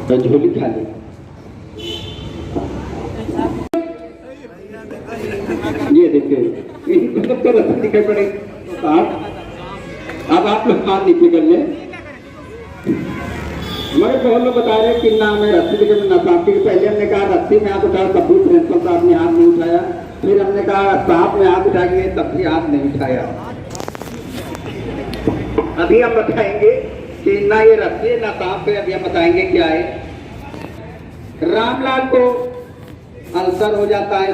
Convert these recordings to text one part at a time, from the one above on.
तो झोली खा ली। ये देखिए इनको तो रस्सी दिखाई पड़े। अब आप लोग हाथ नीचे कर ले। मगर बहुत लोग बता रहे कि ना हमें रस्सी दिखे ना सांप के। पहले हमने कहा रस्सी में हाथ उठाया तब भी प्रिंसिपल साहब ने हाथ नहीं उठाया। फिर हमने कहा सांप में हाथ उठाएंगे तब भी हाथ नहीं उठाया। अभी हम बताएंगे कि ना ये रस्सी ना सांप है। अभी हम बताएंगे क्या है। रामलाल को अल्सर हो जाता है,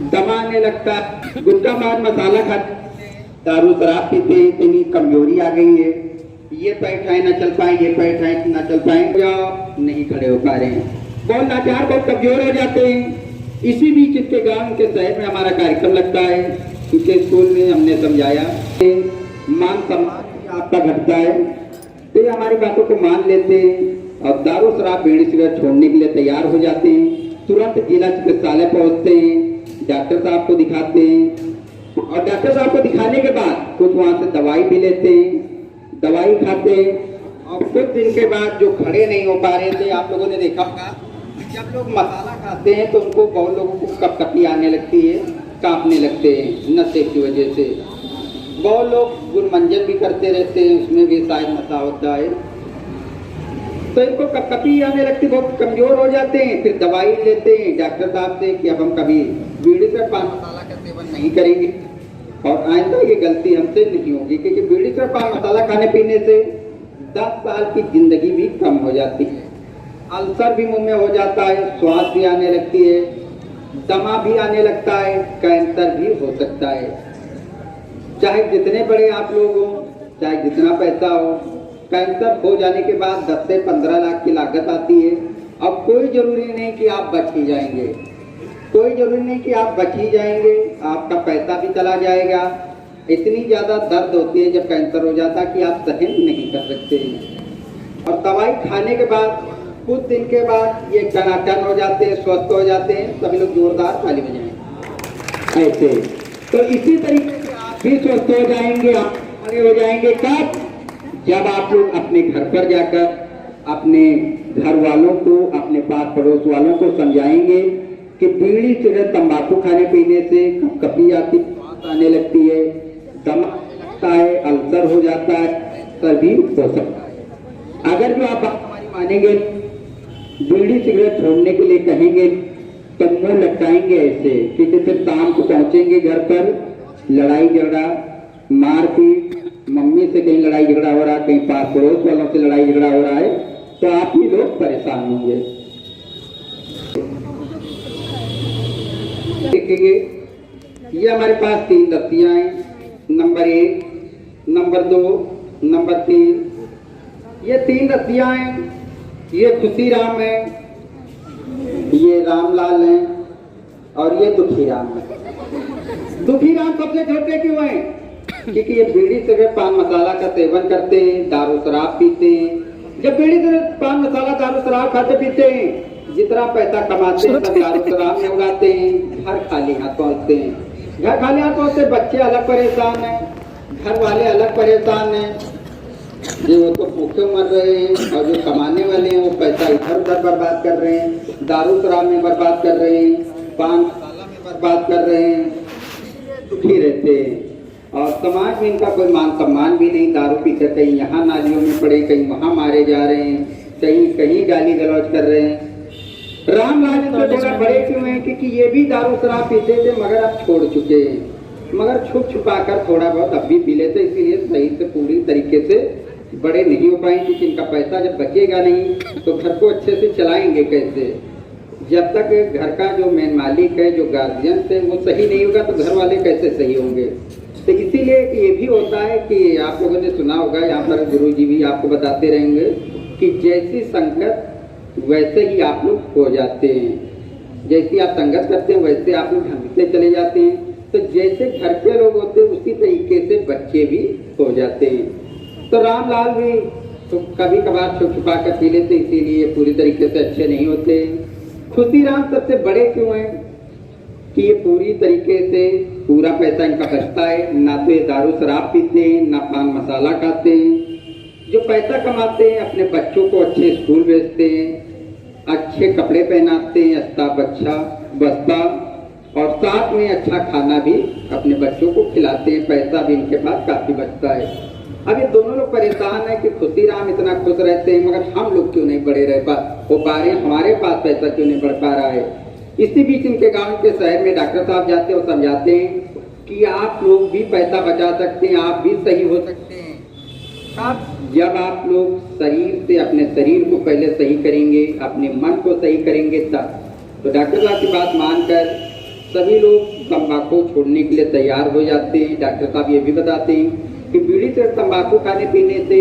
दमा आने लगता है, गुटखा मार मसाला खाते, दारू शराब पीते, इतनी कमजोरी आ गई है। ये पैर उठाए ना चल पाए, ये पैर उठाए ना चल पाए, नहीं खड़े हो पा रहे हैं। बहुत लाचार, बहुत कमजोर हो जाते हैं। इसी बीच इसके गांव के शहर में हमारा कार्यक्रम लगता है। उसके स्कूल में हमने समझाया मान सम्मान आपका घटता है, तो ये हमारी बातों को मान लेते हैं और दारू शराब बीड़ी सिगरेट छोड़ने के लिए तैयार हो जाते हैं। तुरंत जिला चिकित्सालय पहुंचते हैं, डॉक्टर साहब को दिखाते हैं और डॉक्टर साहब को दिखाने के बाद कुछ वहां से दवाई भी लेते हैं, दवाई खाते हैं। और कुछ दिन के बाद जो खड़े नहीं हो पा रहे थे, आप लोगों ने देखा होगा जब लोग मसाला खाते हैं तो उनको बहुत लोगों को कपकपी आने लगती है, कांपने लगते हैं नशे की वजह से। बहुत लोग गुरमंजन भी करते रहते हैं, उसमें भी शायद नशा होता है, तो इनको कपकपी आने लगती, बहुत कमजोर हो जाते हैं। फिर दवाई लेते हैं डॉक्टर साहब से कि अब हम कभी बीड़ी से पान मसाला का सेवन नहीं करेंगे और आइंदा ये गलती हमसे नहीं होगी, क्योंकि बीड़ी से पान मसाला खाने पीने से 10 साल की जिंदगी भी कम हो जाती है। अल्सर भी मुंह में हो जाता है, श्वास भी आने लगती है, दमा भी आने लगता है, कैंसर भी हो सकता है। चाहे जितने बड़े आप लोग हो, चाहे जितना पैसा हो, कैंसर हो जाने के बाद 10 से 15 लाख की लागत आती है। अब कोई जरूरी नहीं कि आप बच ही जाएंगे, कोई जरूरी नहीं कि आप बच ही जाएंगे, आपका पैसा भी चला जाएगा। इतनी ज्यादा दर्द होती है जब कैंसर हो जाता है कि आप सहन नहीं कर सकते। और दवाई खाने के बाद कुछ दिन के बाद ये टनाटन हो जाते हैं, स्वस्थ हो जाते हैं। सभी लोग जोरदार ताली बजाएं ऐसे। तो इसी तरीके से आप भी स्वस्थ हो जाएंगे, आप खड़े हो जाएंगे। कब? जब आप लोग अपने घर पर जाकर अपने घर वालों को, अपने पास पड़ोस वालों को समझाएंगे कि बीड़ी सिगरेट तंबाकू खाने पीने से कपकपी आती, सांस आने लगती है, दमा लगता है, अल्सर हो जाता है, सभी हो सकता है। अगर जो आप हमारी मानेंगे, बीड़ी सिगरेट छोड़ने के लिए कहेंगे तो मुंह लटकाएंगे ऐसे कि जैसे शाम को पहुंचेंगे घर पर, लड़ाई झगड़ा, मारपीट, मम्मी से कहीं लड़ाई झगड़ा हो रहा है, कहीं पास पड़ोस वालों से लड़ाई झगड़ा हो रहा है, तो आप ही लोग परेशान होंगे। देखेंगे ये हमारे पास 3 दस्तियां हैं, नंबर 1, नंबर 2, नंबर 3। ये 3 दस्तियां हैं। ये खुशी राम है, ये रामलाल है और ये दुखी राम है। दुखी राम सबसे छोटे क्यों हैं? क्योंकि ये बीड़ी सिगरेट पान मसाला का सेवन करते हैं, दारू शराब पीते हैं। जब बीड़ी सिगरेट पान मसाला दारू शराब खाते पीते हैं, जितना पैसा कमाते हैं सब दारू शराब में उड़ाते हैं, घर खाली हाथ पहुंचते हैं। घर खाली हाथ पहुंचते, बच्चे अलग परेशान हैं, घर वाले अलग परेशान हैं। जो वो तो भूखे मर रहे हैं और जो कमाने वाले हैं वो पैसा इधर उधर बर्बाद कर रहे हैं, दारू शराब में बर्बाद कर रहे हैं, पान मसाला में बर्बाद कर रहे हैं, दुखी रहते हैं। और समाज में इनका कोई मान सम्मान भी नहीं। दारू पीकर कहीं यहाँ नालियों में पड़े, कहीं वहाँ मारे जा रहे हैं, कहीं कहीं गाली गलौज कर रहे हैं। रामलाल से थोड़ा बड़े क्यों हैं? क्योंकि ये भी दारू शराब पीते थे मगर अब छोड़ चुके हैं, मगर छुप छुपा कर थोड़ा बहुत अब भी पी लेते, इसीलिए सही से पूरी तरीके से बड़े नहीं हो पाएंगे। क्योंकि इनका पैसा जब बचेगा नहीं तो घर को अच्छे से चलाएंगे कैसे? जब तक घर का जो मेन मालिक है, जो गार्जियन है, वो सही नहीं होगा तो घर वाले कैसे सही होंगे? तो इसीलिए ये भी होता है कि आप लोगों ने सुना होगा, यहाँ पर गुरुजी भी आपको बताते रहेंगे कि जैसी संगत वैसे ही आप लोग हो जाते हैं। जैसी आप संगत करते हैं वैसे आप लोग ढंगते चले जाते हैं। तो जैसे घर के लोग होते हैं उसी तरीके से बच्चे भी हो जाते हैं। तो रामलाल भी तो कभी कभार छुप छुपा कर पी लेते, इसीलिए पूरी तरीके से अच्छे नहीं होते। खुशी राम सबसे बड़े क्यों हैं? कि ये पूरी तरीके से पूरा पैसा इनका बचता है, ना तो ये दारू शराब पीते हैं, ना पान मसाला खाते हैं। जो पैसा कमाते हैं अपने बच्चों को अच्छे स्कूल भेजते हैं, अच्छे कपड़े पहनाते हैं, अस्ताब अच्छा बस्ता, और साथ में अच्छा खाना भी अपने बच्चों को खिलाते हैं। पैसा भी इनके पास काफी बचता है। अब ये दोनों लोग परेशान है कि खुशीराम इतना खुश रहते हैं मगर हम लोग क्यों नहीं बढ़े हो पा रहे हैं, हमारे पास पैसा क्यों नहीं बढ़ पा रहा है। इसी बीच इनके गांव के शहर में डॉक्टर साहब जाते हैं और समझाते हैं कि आप लोग भी पैसा बचा सकते हैं, आप भी सही हो सकते हैं। आप जब आप लोग शरीर से अपने शरीर को पहले सही करेंगे, अपने मन को सही करेंगे तब। तो डॉक्टर साहब की बात मानकर सभी लोग तंबाकू छोड़ने के लिए तैयार हो जाते हैं। डॉक्टर साहब ये भी बताते हैं कि बीड़ी से तंबाकू खाने पीने से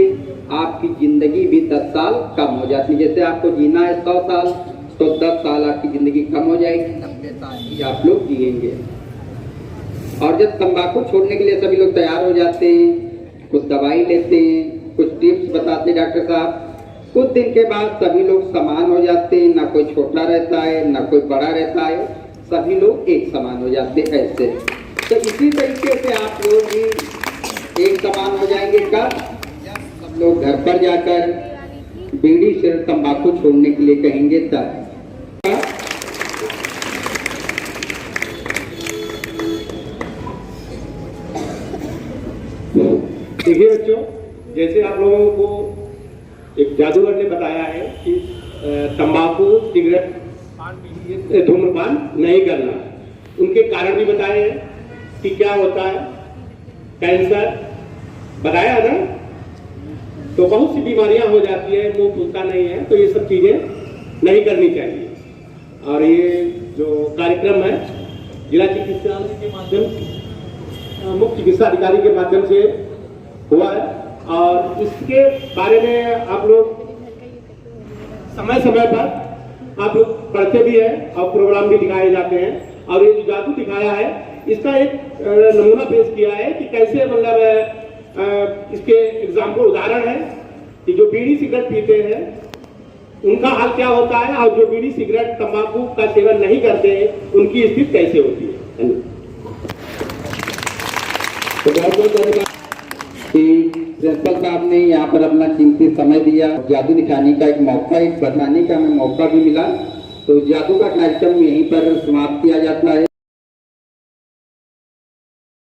आपकी जिंदगी भी 10 साल कम हो जाती है। जैसे आपको जीना है 100 साल तो 10 साल आपकी जिंदगी कम हो जाएगी, 90 साल ही आप लोग जिएंगे। और जब तंबाकू छोड़ने के लिए सभी लोग तैयार हो जाते हैं, कुछ दवाई लेते हैं, कुछ टिप्स बताते हैं डॉक्टर साहब। कुछ दिन के बाद सभी लोग समान हो जाते हैं, ना कोई छोटा रहता है ना कोई बड़ा रहता है, सभी लोग एक समान हो जाते हैं ऐसे। तो इसी तरीके से आप लोग भी एक समान हो जाएंगे कब? जब सब लोग घर पर जाकर बीड़ी से तंबाकू छोड़ने के लिए कहेंगे तब। देखिए बच्चों, जैसे आप लोगों को एक जादूगर ने बताया है कि तंबाकू, सिगरेट, धूम्रपान नहीं करना। उनके कारण भी बताए हैं कि क्या होता है, कैंसर बताया ना, तो बहुत सी बीमारियां हो जाती है, मुंह खुलता नहीं है, तो ये सब चीजें नहीं करनी चाहिए। और ये जो कार्यक्रम है जिला चिकित्सालय के माध्यम, मुख्य चिकित्सा अधिकारी के माध्यम से हुआ है, और इसके बारे में आप लोग समय समय पर आप लोग पढ़ते भी हैं और प्रोग्राम भी दिखाए जाते हैं। और ये जो जादू दिखाया है इसका एक नमूना पेश किया है कि कैसे, मतलब इसके एग्जाम्पल उदाहरण है कि जो बीड़ी सिगरेट पीते हैं उनका हाल क्या होता है, और जो बीड़ी सिगरेट तंबाकू का सेवन नहीं करते हैं उनकी स्थिति कैसे होती है। तो बहुत बहुत धन्यवाद कि प्रिंसिपल साहब ने यहाँ पर अपना कीमती समय दिया। जादू दिखाने का एक मौका, एक बताने का हमें मौका भी मिला। तो जादू का कार्यक्रम यहीं पर समाप्त किया जाता है।